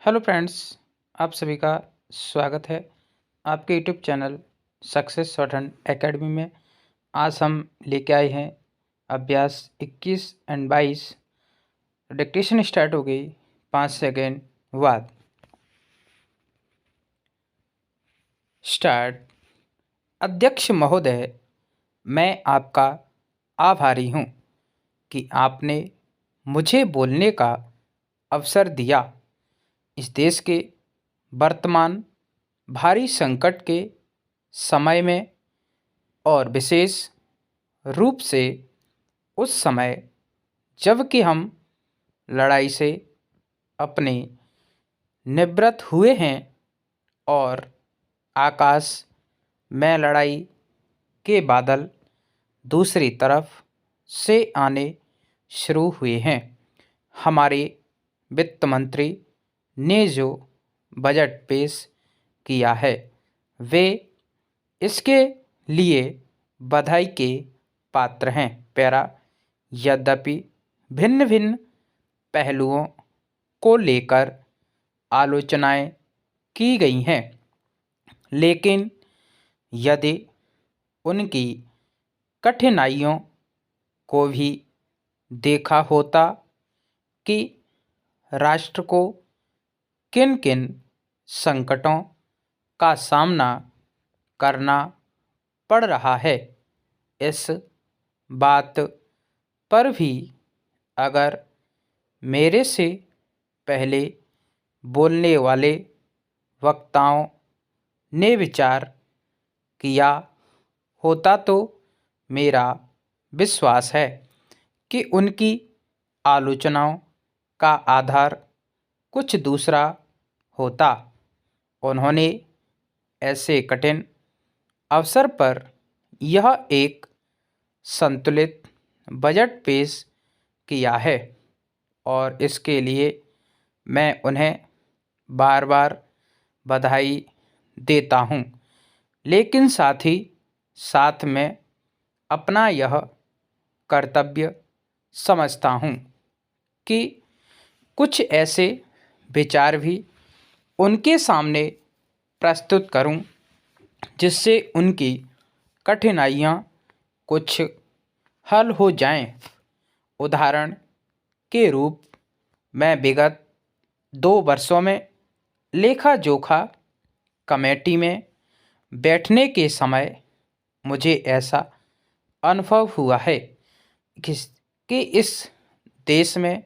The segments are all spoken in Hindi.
हेलो फ्रेंड्स, आप सभी का स्वागत है आपके YouTube channel success shorthand academy में। आज हम लेके आए हैं अभ्यास 21 एंड 22। डिक्टेशन स्टार्ट हो गई 5 सेकेंड बाद। स्टार्ट। अध्यक्ष महोदय, मैं आपका आभारी हूँ कि आपने मुझे बोलने का अवसर दिया। इस देश के वर्तमान भारी संकट के समय में और विशेष रूप से उस समय जबकि हम लड़ाई से अपने निवृत्त हुए हैं और आकाश में लड़ाई के बादल दूसरी तरफ से आने शुरू हुए हैं। हमारे वित्त मंत्री ने जो बजट पेश किया है वे इसके लिए बधाई के पात्र हैं। पैरा। यद्यपि भिन्न भिन्न पहलुओं को लेकर आलोचनाएं की गई हैं, लेकिन यदि उनकी कठिनाइयों को भी देखा होता कि राष्ट्र को किन किन संकटों का सामना करना पड़ रहा है, इस बात पर भी अगर मेरे से पहले बोलने वाले वक्ताओं ने विचार किया होता तो मेरा विश्वास है कि उनकी आलोचनाओं का आधार कुछ दूसरा होता। उन्होंने ऐसे कठिन अवसर पर यह एक संतुलित बजट पेश किया है और इसके लिए मैं उन्हें बार बार बधाई देता हूँ, लेकिन साथ ही साथ में अपना यह कर्तव्य समझता हूँ कि कुछ ऐसे विचार भी उनके सामने प्रस्तुत करूं जिससे उनकी कठिनाइयाँ कुछ हल हो जाएं। उदाहरण के रूप में विगत 2 वर्षों में लेखा जोखा कमेटी में बैठने के समय मुझे ऐसा अनुभव हुआ है कि इस देश में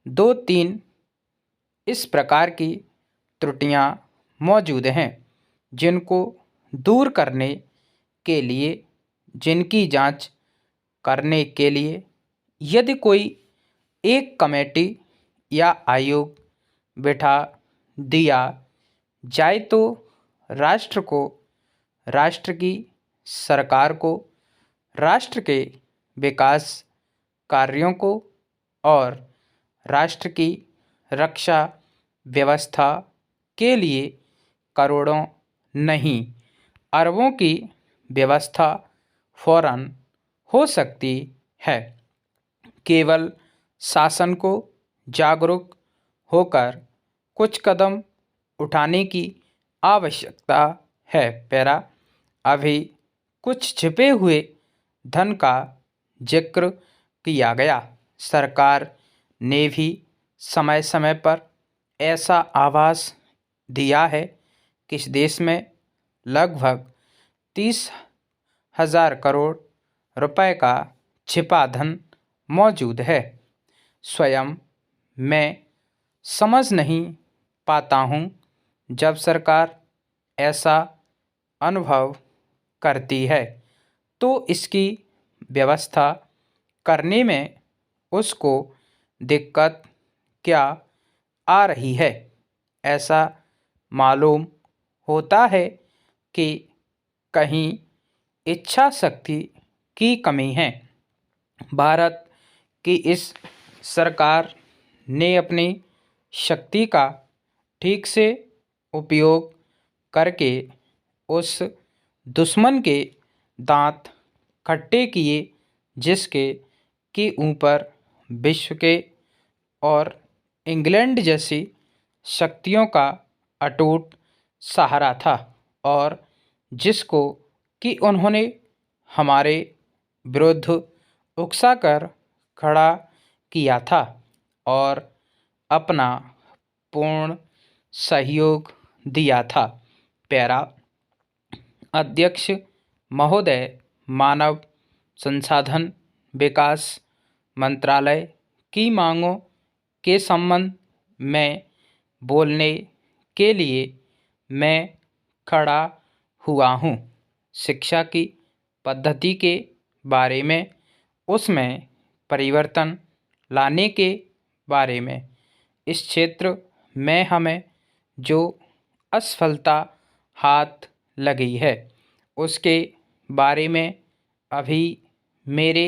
2-3 इस प्रकार की त्रुटियां मौजूद हैं जिनको दूर करने के लिए, जिनकी जांच करने के लिए यदि कोई एक कमेटी या आयोग बिठा दिया जाए तो राष्ट्र को, राष्ट्र की सरकार को, राष्ट्र के विकास कार्यों को और राष्ट्र की रक्षा व्यवस्था के लिए करोड़ों नहीं अरबों की व्यवस्था फौरन हो सकती है। केवल शासन को जागरूक होकर कुछ कदम उठाने की आवश्यकता है। पैरा। अभी कुछ छिपे हुए धन का जिक्र किया गया। सरकार ने भी समय समय पर ऐसा आभास दिया है कि इस देश में लगभग 30,000 करोड़ रुपए का छिपा धन मौजूद है। स्वयं मैं समझ नहीं पाता हूँ जब सरकार ऐसा अनुभव करती है तो इसकी व्यवस्था करने में उसको दिक्कत क्या आ रही है। ऐसा मालूम होता है कि कहीं इच्छा शक्ति की कमी है। भारत की इस सरकार ने अपनी शक्ति का ठीक से उपयोग करके उस दुश्मन के दांत खट्टे किए जिसके कि ऊपर विश्व के और इंग्लैंड जैसी शक्तियों का अटूट सहारा था और जिसको कि उन्होंने हमारे विरुद्ध उकसाकर खड़ा किया था और अपना पूर्ण सहयोग दिया था। पैरा अध्यक्ष महोदय, मानव संसाधन विकास मंत्रालय की मांगों के संबंध में बोलने के लिए मैं खड़ा हुआ हूँ। शिक्षा की पद्धति के बारे में, उसमें परिवर्तन लाने के बारे में, इस क्षेत्र में हमें जो असफलता हाथ लगी है उसके बारे में अभी मेरे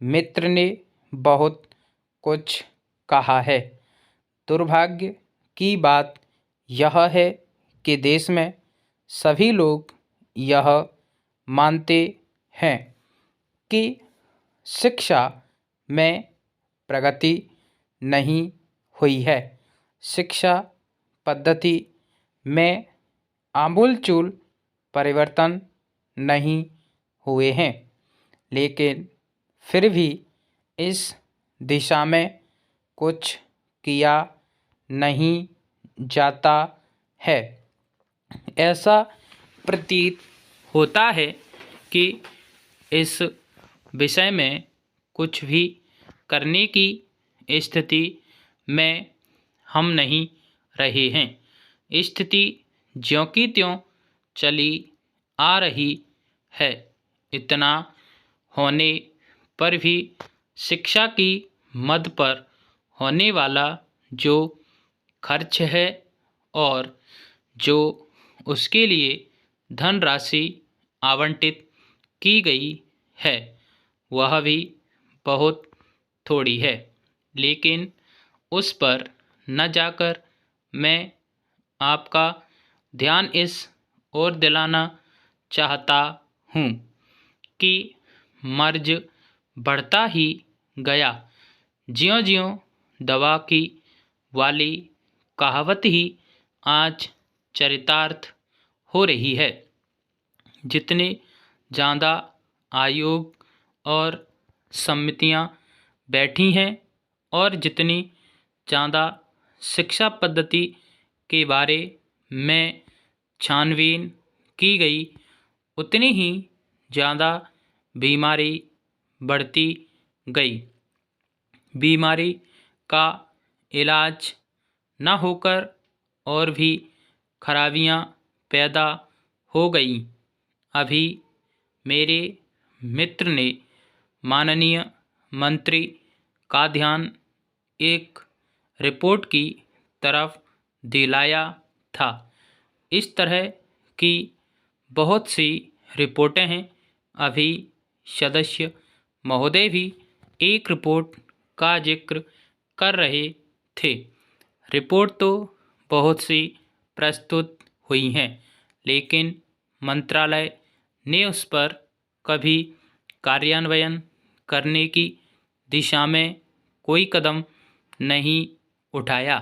मित्र ने बहुत कुछ कहा है। दुर्भाग्य की बात यह है कि देश में सभी लोग यह मानते हैं कि शिक्षा में प्रगति नहीं हुई है। शिक्षा पद्धति में आमूलचूल परिवर्तन नहीं हुए हैं, लेकिन फिर भी इस दिशा में कुछ किया नहीं जाता है। ऐसा प्रतीत होता है कि इस विषय में कुछ भी करने की स्थिति में हम नहीं रहे हैं। स्थिति ज्यों की त्यों चली आ रही है। इतना होने पर भी शिक्षा की मद पर होने वाला जो खर्च है और जो उसके लिए धनराशि आवंटित की गई है वह भी बहुत थोड़ी है। लेकिन उस पर न जाकर मैं आपका ध्यान इस ओर दिलाना चाहता हूँ कि मर्ज बढ़ता ही गया। ज्यों-ज्यों दवा की वाली कहावत ही आज चरितार्थ हो रही है। जितने ज़्यादा आयोग और समितियां बैठी हैं और जितनी ज़्यादा शिक्षा पद्धति के बारे में छानबीन की गई, उतनी ही ज़्यादा बीमारी बढ़ती गई। बीमारी का इलाज न होकर और भी खराबियां पैदा हो गई। अभी मेरे मित्र ने माननीय मंत्री का ध्यान एक रिपोर्ट की तरफ दिलाया था। इस तरह की बहुत सी रिपोर्टें हैं। अभी सदस्य महोदय भी एक रिपोर्ट का जिक्र कर रहे थे। रिपोर्ट तो बहुत सी प्रस्तुत हुई हैं, लेकिन मंत्रालय ने उस पर कभी कार्यान्वयन करने की दिशा में कोई कदम नहीं उठाया।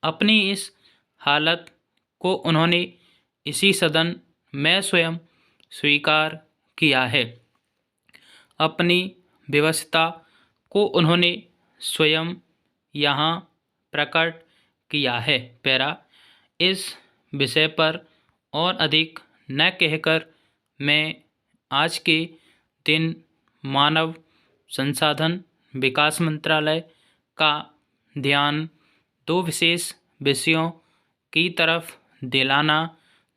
अपनी इस हालत को उन्होंने इसी सदन में स्वयं स्वीकार किया है। अपनी व्यवस्था को उन्होंने स्वयं यहाँ प्रकट किया है। पैरा इस विषय पर और अधिक न कहकर मैं आज के दिन मानव संसाधन विकास मंत्रालय का ध्यान दो विशेष विषयों की तरफ दिलाना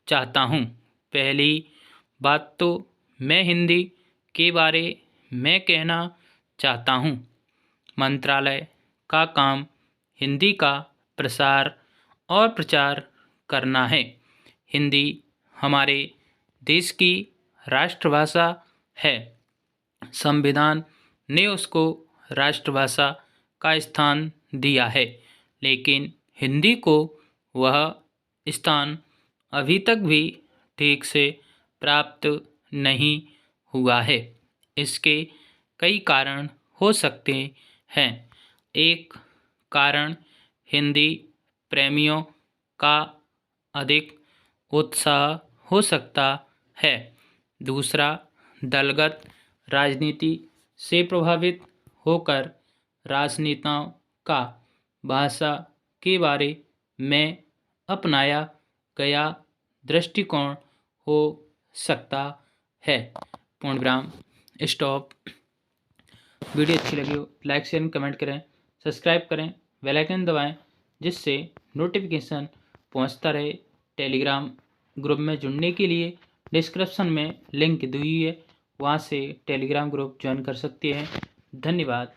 चाहता हूँ। पहली बात तो मैं हिंदी के बारे में कहना चाहता हूँ। मंत्रालय का काम हिंदी का प्रसार और प्रचार करना है। हिंदी हमारे देश की राष्ट्रभाषा है। संविधान ने उसको राष्ट्रभाषा का स्थान दिया है, लेकिन हिंदी को वह स्थान अभी तक भी ठीक से प्राप्त नहीं हुआ है। इसके कई कारण हो सकते हैं। एक कारण हिंदी प्रेमियों का अधिक उत्साह हो सकता है। दूसरा, दलगत राजनीति से प्रभावित होकर राजनेताओं का भाषा के बारे में अपनाया गया दृष्टिकोण हो सकता है। पूर्णविराम, स्टॉप। वीडियो अच्छी लगी हो लाइक शेयर कमेंट करें, सब्सक्राइब करें, बेल आइकन दबाएं जिससे नोटिफिकेशन पहुंचता रहे। टेलीग्राम ग्रुप में जुड़ने के लिए डिस्क्रिप्शन में लिंक दी हुई है, वहां से टेलीग्राम ग्रुप ज्वाइन कर सकते हैं। धन्यवाद।